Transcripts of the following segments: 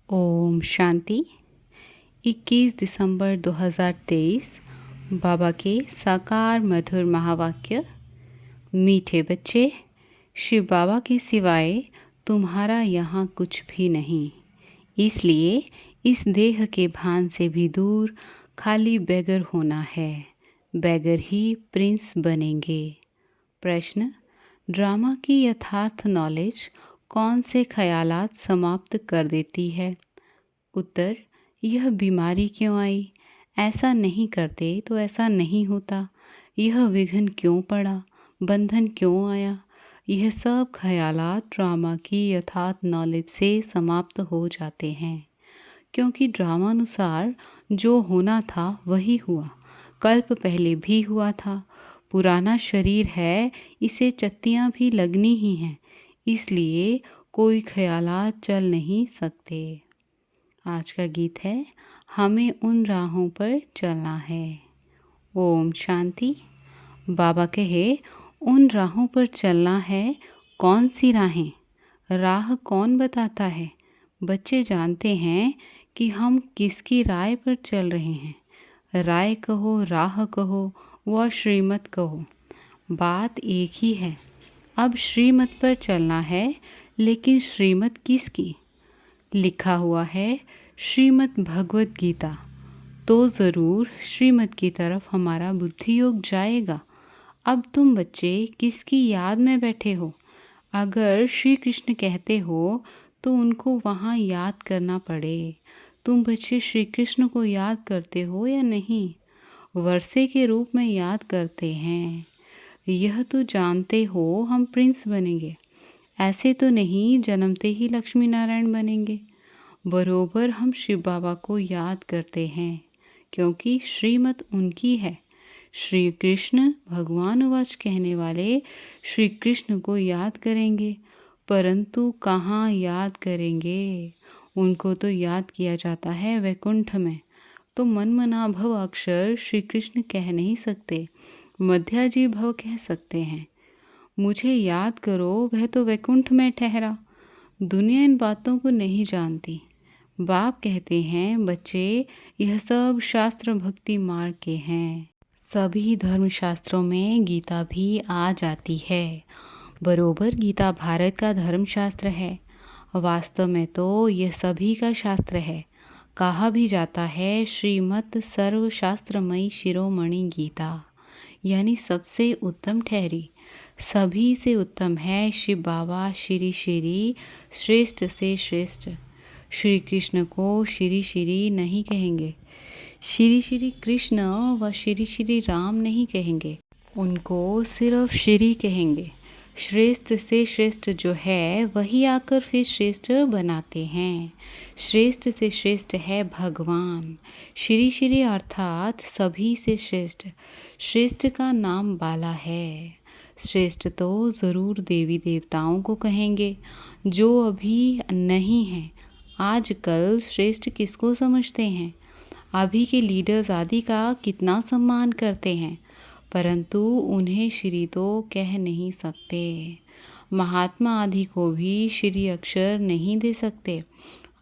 ओम शांति। 21 दिसंबर 2023 बाबा के साकार मधुर महावाक्य। मीठे बच्चे, शिव बाबा के सिवाय तुम्हारा यहाँ कुछ भी नहीं, इसलिए इस देह के भान से भी दूर खाली बेगर होना है। बेगर ही प्रिंस बनेंगे। प्रश्न: ड्रामा की यथार्थ नॉलेज कौन से ख्यालात समाप्त कर देती है? उत्तर: यह बीमारी क्यों आई, ऐसा नहीं करते तो ऐसा नहीं होता, यह विघ्न क्यों पड़ा, बंधन क्यों आया, यह सब ख्यालात ड्रामा की यथार्थ नॉलेज से समाप्त हो जाते हैं। क्योंकि ड्रामानुसार जो होना था वही हुआ, कल्प पहले भी हुआ था। पुराना शरीर है, इसे चत्तियाँ भी लगनी ही हैं, इसलिए कोई ख्यालात चल नहीं सकते। आज का गीत है, हमें उन राहों पर चलना है। ओम शांति। बाबा कहे, उन राहों पर चलना है। कौन सी राहें? राह कौन बताता है? बच्चे जानते हैं कि हम किसकी राय पर चल रहे हैं। राय कहो, राह कहो व श्रीमत कहो, बात एक ही है। अब श्रीमत पर चलना है, लेकिन श्रीमत किसकी? लिखा हुआ है श्रीमद् भगवत गीता, तो ज़रूर श्रीमत की तरफ हमारा बुद्धि योग जाएगा। अब तुम बच्चे किसकी याद में बैठे हो? अगर श्री कृष्ण कहते हो तो उनको वहाँ याद करना पड़े। तुम बच्चे श्री कृष्ण को याद करते हो या नहीं? वर्षे के रूप में याद करते हैं। यह तो जानते हो हम प्रिंस बनेंगे, ऐसे तो नहीं जन्मते ही लक्ष्मी नारायण बनेंगे। बरोबर हम शिव बाबा को याद करते हैं, क्योंकि श्रीमत उनकी है। श्री कृष्ण भगवान वाच कहने वाले श्री कृष्ण को याद करेंगे, परंतु कहाँ याद करेंगे? उनको तो याद किया जाता है वैकुंठ में। तो मनमना भव अक्षर श्री कृष्ण कह नहीं सकते, मध्याजी भव कह सकते हैं। मुझे याद करो, वह तो वैकुंठ में ठहरा। दुनिया इन बातों को नहीं जानती। बाप कहते हैं, बच्चे यह सब शास्त्र भक्ति मार्ग के हैं। सभी धर्मशास्त्रों में गीता भी आ जाती है। बरोबर गीता भारत का धर्मशास्त्र है। वास्तव में तो यह सभी का शास्त्र है। कहा भी जाता है श्रीमत सर्वशास्त्रमयी शिरोमणि गीता, यानी सबसे उत्तम ठहरी। सभी से उत्तम है शिव बाबा श्री श्री, श्रेष्ठ से श्रेष्ठ। श्री कृष्ण को श्री श्री नहीं कहेंगे, श्री श्री कृष्ण व श्री श्री राम नहीं कहेंगे, उनको सिर्फ श्री कहेंगे। श्रेष्ठ से श्रेष्ठ जो है वही आकर फिर श्रेष्ठ बनाते हैं। श्रेष्ठ से श्रेष्ठ है भगवान। श्री श्री अर्थात सभी से श्रेष्ठ। श्रेष्ठ का नाम बाला है। श्रेष्ठ तो ज़रूर देवी देवताओं को कहेंगे, जो अभी नहीं हैं। आजकल श्रेष्ठ किसको समझते हैं? अभी के लीडर्स आदि का कितना सम्मान करते हैं, परंतु उन्हें श्री तो कह नहीं सकते। महात्मा आदि को भी श्री अक्षर नहीं दे सकते।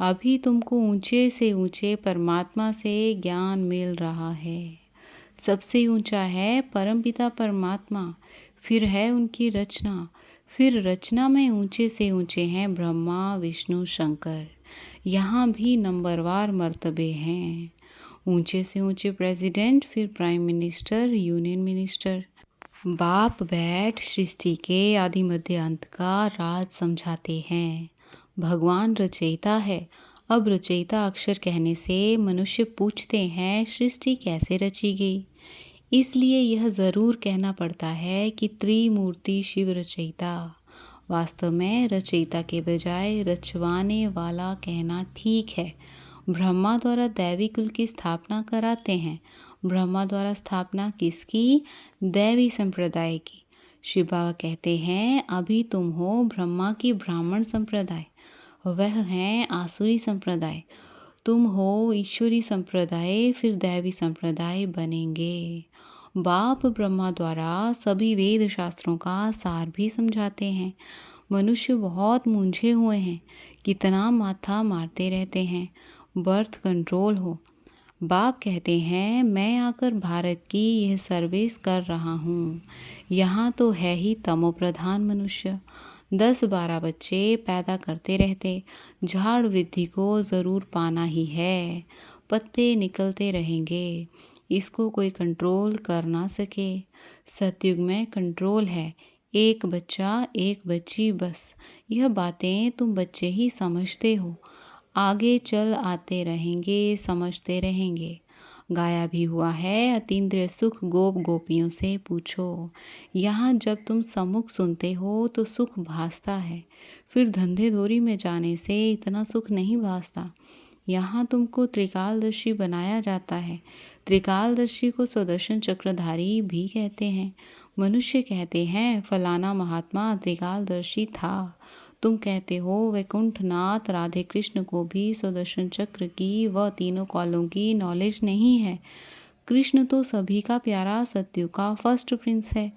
अभी तुमको ऊंचे से ऊंचे परमात्मा से ज्ञान मिल रहा है। सबसे ऊंचा है परमपिता परमात्मा, फिर है उनकी रचना, फिर रचना में ऊंचे से ऊंचे हैं ब्रह्मा विष्णु शंकर। यहाँ भी नंबरवार मर्तबे हैं। ऊंचे से ऊंचे प्रेसिडेंट, फिर प्राइम मिनिस्टर, यूनियन मिनिस्टर। बाप बैठ सृष्टि के आदि मध्य अंत का राज समझाते हैं। भगवान रचयिता है। अब रचयिता अक्षर कहने से मनुष्य पूछते हैं सृष्टि कैसे रची गई। इसलिए यह ज़रूर कहना पड़ता है कि त्रिमूर्ति शिव रचयिता। वास्तव में रचयिता के बजाय रचवाने वाला कहना ठीक है। ब्रह्मा द्वारा दैवी कुल की स्थापना कराते हैं। ब्रह्मा द्वारा स्थापना किसकी? दैवी संप्रदाय की। शिव बाबा कहते हैं, अभी तुम हो ब्रह्मा की ब्राह्मण संप्रदाय, वह हैं आसुरी संप्रदाय। तुम हो ईश्वरी संप्रदाय, फिर दैवी संप्रदाय बनेंगे। बाप ब्रह्मा द्वारा सभी वेद शास्त्रों का सार भी समझाते हैं। मनुष्य बहुत मूंझे हुए हैं, कितना माथा मारते रहते हैं, बर्थ कंट्रोल हो। बाप कहते हैं मैं आकर भारत की यह सर्विस कर रहा हूँ। यहाँ तो है ही तमोप्रधान मनुष्य, 10-12 बच्चे पैदा करते रहते, झाड़ वृद्धि को ज़रूर पाना ही है, पत्ते निकलते रहेंगे, इसको कोई कंट्रोल कर ना सके। सतयुग में कंट्रोल है, एक बच्चा एक बच्ची बस। यह बातें तुम बच्चे ही समझते हो, आगे चल आते रहेंगे, समझते रहेंगे। गाया भी हुआ है, अतीन्द्रिय सुख गोप गोपियों से पूछो। यहाँ जब तुम सम्मुख सुनते हो तो सुख भासता है, फिर धंधेदोरी में जाने से इतना सुख नहीं भासता। यहाँ तुमको त्रिकालदर्शी बनाया जाता है। त्रिकालदर्शी को सुदर्शन चक्रधारी भी कहते हैं। मनुष्य कहते हैं फलाना महात्मा त्रिकालदर्शी था। तुम कहते हो वैकुंठनाथ राधे कृष्ण को भी सुदर्शन चक्र की व तीनों कॉलों की नॉलेज नहीं है। कृष्ण तो सभी का प्यारा सत्यु का फर्स्ट प्रिंस है,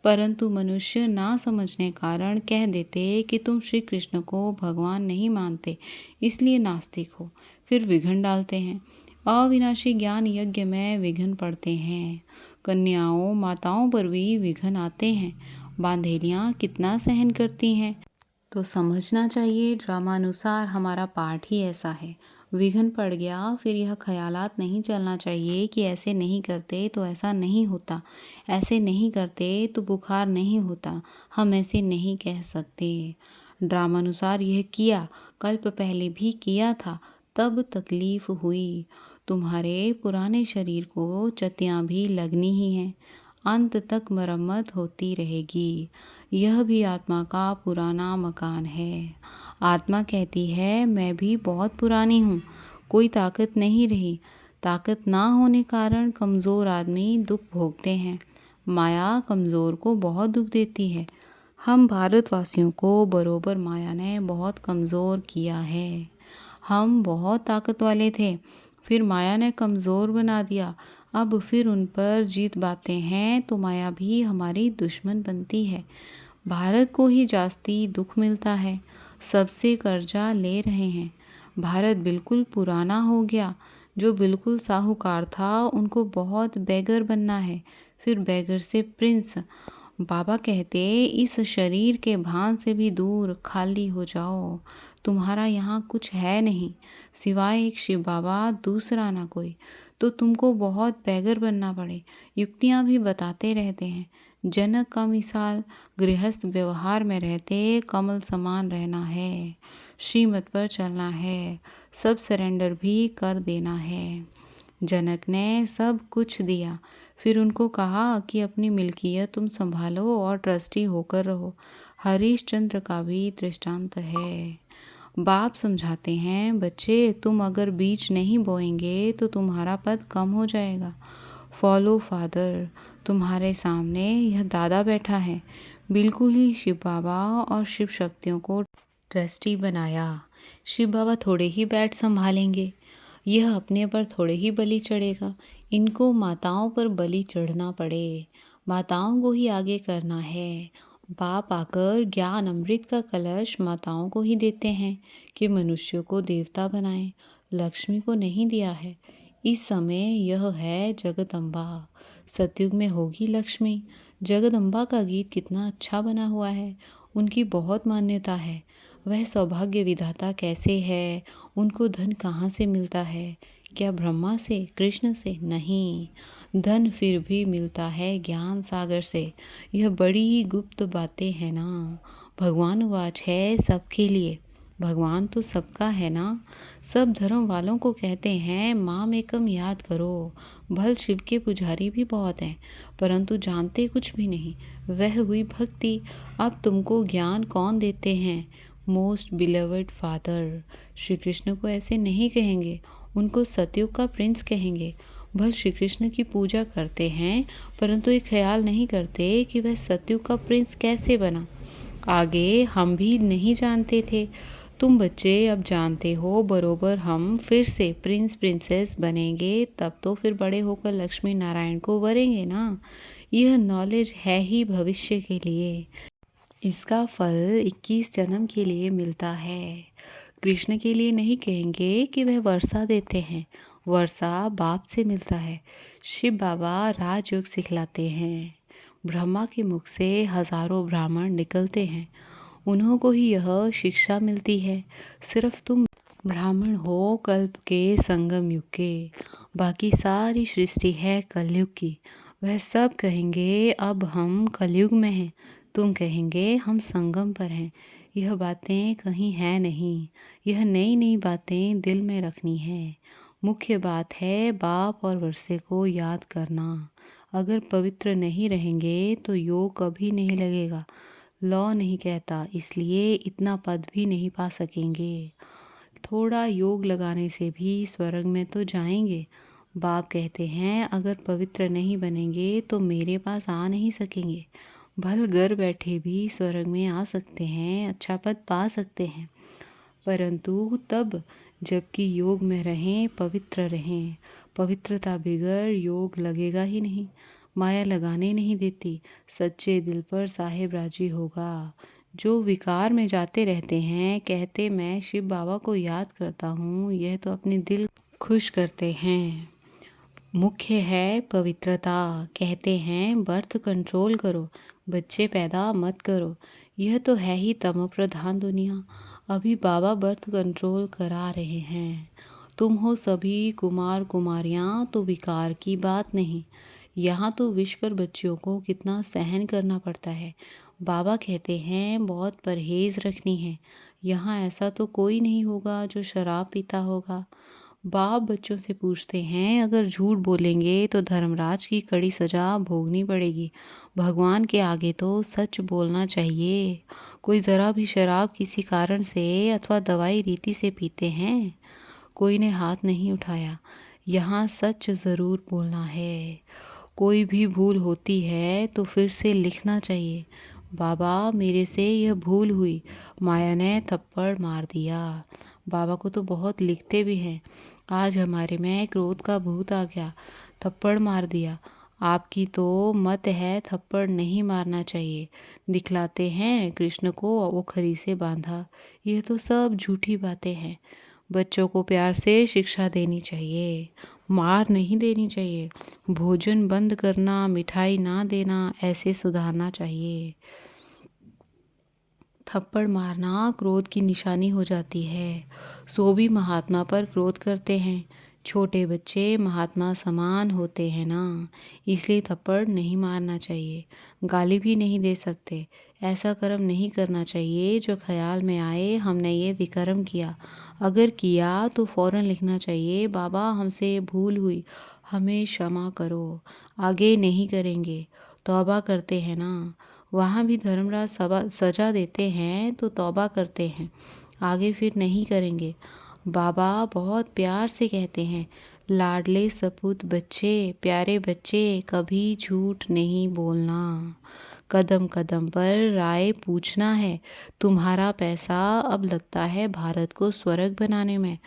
परंतु मनुष्य ना समझने कारण कह देते कि तुम श्री कृष्ण को भगवान नहीं मानते, इसलिए नास्तिक हो। फिर विघ्न डालते हैं। अविनाशी ज्ञान यज्ञ में विघ्न पड़ते हैं। कन्याओं माताओं पर भी विघ्न आते हैं। बांधेलियाँ कितना सहन करती हैं। तो समझना चाहिए ड्रामानुसार हमारा पाठ ही ऐसा है। विघ्न पड़ गया, फिर यह ख्यालात नहीं चलना चाहिए कि ऐसे नहीं करते तो ऐसा नहीं होता, ऐसे नहीं करते तो बुखार नहीं होता, हम ऐसे नहीं कह सकते। ड्रामानुसार यह किया, कल्प पहले भी किया था, तब तकलीफ हुई। तुम्हारे पुराने शरीर को चतियाँ भी लगनी ही हैं, अंत तक मरम्मत होती रहेगी। यह भी आत्मा का पुराना मकान है। आत्मा कहती है मैं भी बहुत पुरानी हूँ, कोई ताकत नहीं रही। ताकत ना होने कारण कमज़ोर आदमी दुख भोगते हैं। माया कमज़ोर को बहुत दुख देती है। हम भारतवासियों को बरोबर माया ने बहुत कमज़ोर किया है। हम बहुत ताकत वाले थे, फिर माया ने कमज़ोर बना दिया। अब फिर उन पर जीत पाते हैं तो माया भी हमारी दुश्मन बनती है। भारत को ही जास्ती दुख मिलता है, सबसे कर्जा ले रहे हैं। भारत बिल्कुल पुराना हो गया। जो बिल्कुल साहूकार था उनको बहुत बेगर बनना है, फिर बेगर से प्रिंस। बाबा कहते इस शरीर के भान से भी दूर खाली हो जाओ। तुम्हारा यहाँ कुछ है नहीं, सिवाय एक शिव बाबा, दूसरा ना कोई। तो तुमको बहुत बेगर बनना पड़े। युक्तियाँ भी बताते रहते हैं। जनक का मिसाल, गृहस्थ व्यवहार में रहते कमल समान रहना है, श्रीमत पर चलना है, सब सरेंडर भी कर देना है। जनक ने सब कुछ दिया, फिर उनको कहा कि अपनी मिल्कियत तुम संभालो और ट्रस्टी होकर रहो। हरिश्चंद्र का भी दृष्टांत है। बाप समझाते हैं बच्चे तुम अगर बीज नहीं बोएंगे तो तुम्हारा पद कम हो जाएगा। Follow father. तुम्हारे सामने यह दादा बैठा है, बिल्कुल ही शिव बाबा और शिव शक्तियों को ट्रस्टी बनाया। शिव बाबा थोड़े ही बैठ संभालेंगे, यह अपने पर थोड़े ही बलि चढ़ेगा। इनको माताओं पर बलि चढ़ना पड़े, माताओं को ही आगे करना है। बाप आकर ज्ञान अमृत का कलश माताओं को ही देते हैं कि मनुष्य को देवता बनाएं, लक्ष्मी को नहीं दिया है। इस समय यह है जगदम्बा, सतयुग में होगी लक्ष्मी। जगदम्बा का गीत कितना अच्छा बना हुआ है, उनकी बहुत मान्यता है। वह सौभाग्य विधाता कैसे है, उनको धन कहाँ से मिलता है? क्या ब्रह्मा से, कृष्ण से? नहीं, धन फिर भी मिलता है ज्ञान सागर से। यह बड़ी ही गुप्त बातें हैं ना। भगवान वाच है सबके लिए, भगवान तो सबका है ना। सब धर्म वालों को कहते हैं माम एकम याद करो। भल शिव के पुजारी भी बहुत हैं, परंतु जानते कुछ भी नहीं। वह हुई भक्ति। अब तुमको ज्ञान कौन देते हैं? Most beloved father. Shri Krishna को ऐसे नहीं कहेंगे, उनको सतयुग का प्रिंस कहेंगे। भल श्री कृष्ण की पूजा करते हैं, परंतु ये ख्याल नहीं करते कि वह सतयुग का प्रिंस कैसे बना। आगे हम भी नहीं जानते थे, तुम बच्चे अब जानते हो बरोबर। हम फिर से प्रिंस प्रिंसेस बनेंगे, तब तो फिर बड़े होकर लक्ष्मी नारायण को वरेंगे ना। यह नॉलेज है ही भविष्य के लिए। इसका फल 21 जन्म के लिए मिलता है। कृष्ण के लिए नहीं कहेंगे कि वह वर्षा देते हैं, वर्षा बाप से मिलता है। शिव बाबा राजयोग सिखलाते हैं। ब्रह्मा के मुख से हजारों ब्राह्मण निकलते हैं, उन्हों को ही यह शिक्षा मिलती है। सिर्फ तुम ब्राह्मण हो कल्प के संगम युग के, बाकी सारी सृष्टि है कलयुग की। वह सब कहेंगे अब हम कलयुग में हैं, तुम कहेंगे हम संगम पर हैं। यह बातें कहीं है नहीं, यह नई नई बातें दिल में रखनी है। मुख्य बात है बाप और वर्षे को याद करना। अगर पवित्र नहीं रहेंगे तो योग कभी नहीं लगेगा। लॉ नहीं कहता, इसलिए इतना पद भी नहीं पा सकेंगे। थोड़ा योग लगाने से भी स्वर्ग में तो जाएंगे। बाप कहते हैं अगर पवित्र नहीं बनेंगे तो मेरे पास आ नहीं सकेंगे। भल घर बैठे भी स्वर्ग में आ सकते हैं, अच्छा पद पा सकते हैं, परंतु तब जबकि योग में रहें, पवित्र रहें। पवित्रता बिगड़ योग लगेगा ही नहीं। माया लगाने नहीं देती, सच्चे दिल पर साहेब राजी होगा। जो विकार में जाते रहते हैं, कहते मैं शिव बाबा को याद करता हूँ, यह तो अपने दिल खुश करते हैं। मुख्य है पवित्रता, कहते हैं बर्थ कंट्रोल करो, बच्चे पैदा मत करो। यह तो है ही तमो प्रधान दुनिया। अभी बाबा बर्थ कंट्रोल करा रहे हैं। तुम हो सभी कुमार कुमारियाँ, तो विकार की बात नहीं। यहाँ तो विष पर बच्चियों को कितना सहन करना पड़ता है। बाबा कहते हैं बहुत परहेज रखनी है। यहाँ ऐसा तो कोई नहीं होगा जो शराब पीता होगा। बाप बच्चों से पूछते हैं अगर झूठ बोलेंगे तो धर्मराज की कड़ी सजा भोगनी पड़ेगी। भगवान के आगे तो सच बोलना चाहिए। कोई ज़रा भी शराब किसी कारण से अथवा दवाई रीति से पीते हैं? कोई ने हाथ नहीं उठाया। यहाँ सच ज़रूर बोलना है। कोई भी भूल होती है तो फिर से लिखना चाहिए, बाबा मेरे से यह भूल हुई, माया ने थप्पड़ मार दिया। बाबा को तो बहुत लिखते भी हैं। आज हमारे में क्रोध का भूत आ गया, थप्पड़ मार दिया। आपकी तो मत है थप्पड़ नहीं मारना चाहिए। दिखलाते हैं कृष्ण को ओखरी से बांधा। यह तो सब झूठी बातें हैं। बच्चों को प्यार से शिक्षा देनी चाहिए, मार नहीं देनी चाहिए। भोजन बंद करना, मिठाई ना देना, ऐसे सुधारना चाहिए। थप्पड़ मारना क्रोध की निशानी हो जाती है। सो भी महात्मा पर क्रोध करते हैं। छोटे बच्चे महात्मा समान होते हैं ना, इसलिए थप्पड़ नहीं मारना चाहिए। गाली भी नहीं दे सकते। ऐसा कर्म नहीं करना चाहिए जो ख्याल में आए हमने ये विकर्म किया। अगर किया तो फौरन लिखना चाहिए, बाबा हमसे भूल हुई, हमें क्षमा करो, आगे नहीं करेंगे। तौबा करते हैं ना, वहाँ भी धर्मराज सजा देते हैं तो तौबा करते हैं, आगे फिर नहीं करेंगे। बाबा बहुत प्यार से कहते हैं, लाडले सपूत बच्चे, प्यारे बच्चे, कभी झूठ नहीं बोलना। कदम कदम पर राय पूछना है। तुम्हारा पैसा अब लगता है भारत को स्वर्ग बनाने में,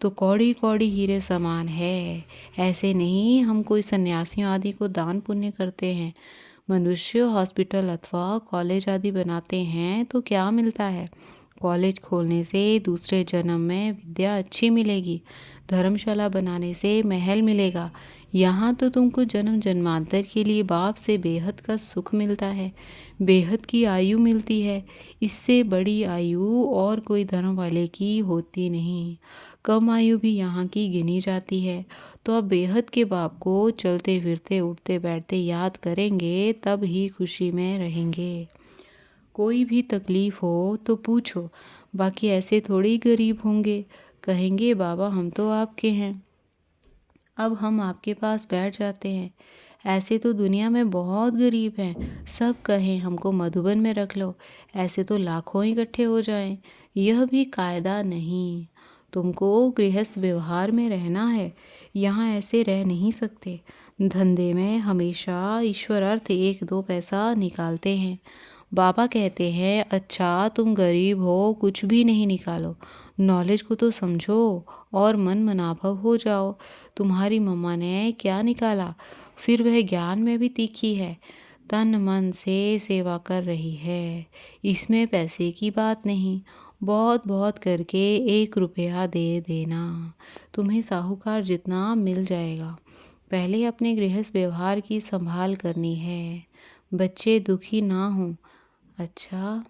तो कौड़ी कौड़ी हीरे समान है। ऐसे नहीं हम कोई सन्यासियों आदि को दान पुण्य करते हैं। मनुष्य हॉस्पिटल अथवा कॉलेज आदि बनाते हैं तो क्या मिलता है? कॉलेज खोलने से दूसरे जन्म में विद्या अच्छी मिलेगी। धर्मशाला बनाने से महल मिलेगा। यहाँ तो तुमको जन्म जन्मांतर के लिए बाप से बेहद का सुख मिलता है, बेहद की आयु मिलती है। इससे बड़ी आयु और कोई धर्म वाले की होती नहीं। कम आयु भी यहाँ की गिनी जाती है। तो अब बेहद के बाप को चलते फिरते उठते बैठते याद करेंगे, तब ही खुशी में रहेंगे। कोई भी तकलीफ हो तो पूछो, बाकी ऐसे थोड़ी गरीब होंगे, कहेंगे बाबा हम तो आपके हैं, अब हम आपके पास बैठ जाते हैं। ऐसे तो दुनिया में बहुत गरीब हैं, सब कहें हमको मधुबन में रख लो, ऐसे तो लाखों इकट्ठे हो जाएं। यह भी कायदा नहीं। तुमको गृहस्थ व्यवहार में रहना है, यहाँ ऐसे रह नहीं सकते। धंधे में हमेशा ईश्वर अर्थ एक दो पैसा निकालते हैं। बाबा कहते हैं अच्छा तुम गरीब हो, कुछ भी नहीं निकालो, नॉलेज को तो समझो और मन मनाभव हो जाओ। तुम्हारी मम्मा ने क्या निकाला, फिर वह ज्ञान में भी तीखी है। तन मन से सेवा कर रही है। इसमें पैसे की बात नहीं, बहुत बहुत करके 1 रुपया दे देना, तुम्हें साहूकार जितना मिल जाएगा। पहले अपने गृहस्थ व्यवहार की संभाल करनी है, बच्चे दुखी ना हों। अच्छा,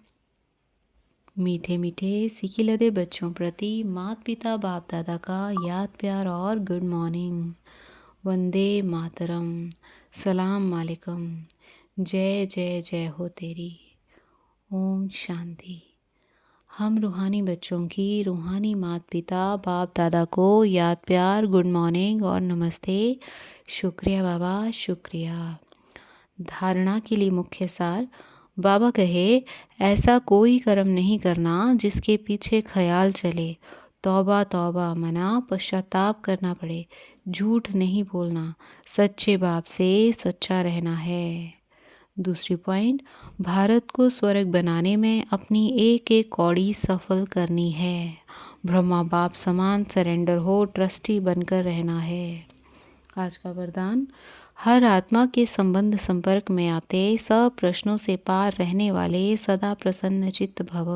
मीठे मीठे सिकिलदे बच्चों प्रति माता पिता बाप दादा का याद प्यार और गुड मॉर्निंग। वंदे मातरम, सलाम वालेकुम, जय जय जय हो तेरी। ओम शांति। हम रूहानी बच्चों की रूहानी माता पिता बाप दादा को याद प्यार गुड मॉर्निंग और नमस्ते। शुक्रिया बाबा, शुक्रिया। धारणा के लिए मुख्य सार। बाबा कहे, ऐसा कोई कर्म नहीं करना जिसके पीछे ख्याल चले, तौबा तौबा मना पश्चाताप करना पड़े, झूठ नहीं बोलना, सच्चे बाप से सच्चा रहना है। दूसरी पॉइंट, भारत को स्वर्ग बनाने में अपनी एक एक कौड़ी सफल करनी है। ब्रह्मा बाप समान सरेंडर हो, ट्रस्टी बनकर रहना है। आज का वरदान, हर आत्मा के संबंध संपर्क में आते सब प्रश्नों से पार रहने वाले सदा प्रसन्न चित्त भव।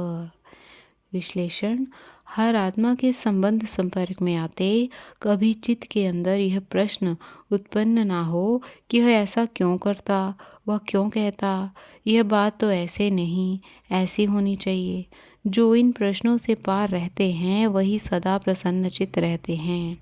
विश्लेषण, हर आत्मा के संबंध संपर्क में आते कभी चित्त के अंदर यह प्रश्न उत्पन्न ना हो कि वह ऐसा क्यों करता, वह क्यों कहता, यह बात तो ऐसे नहीं, ऐसी होनी चाहिए। जो इन प्रश्नों से पार रहते हैं वही सदा प्रसन्नचित्त रहते हैं।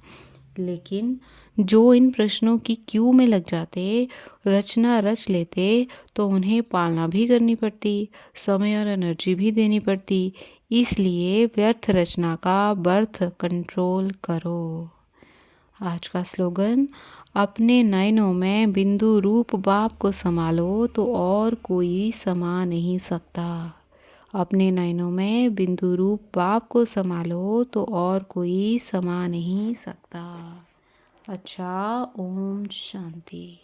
लेकिन जो इन प्रश्नों की क्यू में लग जाते, रचना रच लेते, तो उन्हें पालना भी करनी पड़ती, समय और एनर्जी भी देनी पड़ती। इसलिए व्यर्थ रचना का बर्थ कंट्रोल करो। आज का स्लोगन, अपने नयनों में बिंदु रूप बाप को संभालो तो और कोई समा नहीं सकता। अपने नयनों में बिंदु रूप बाप को संभालो तो और कोई समा नहीं सकता। अच्छा, ओम शांति।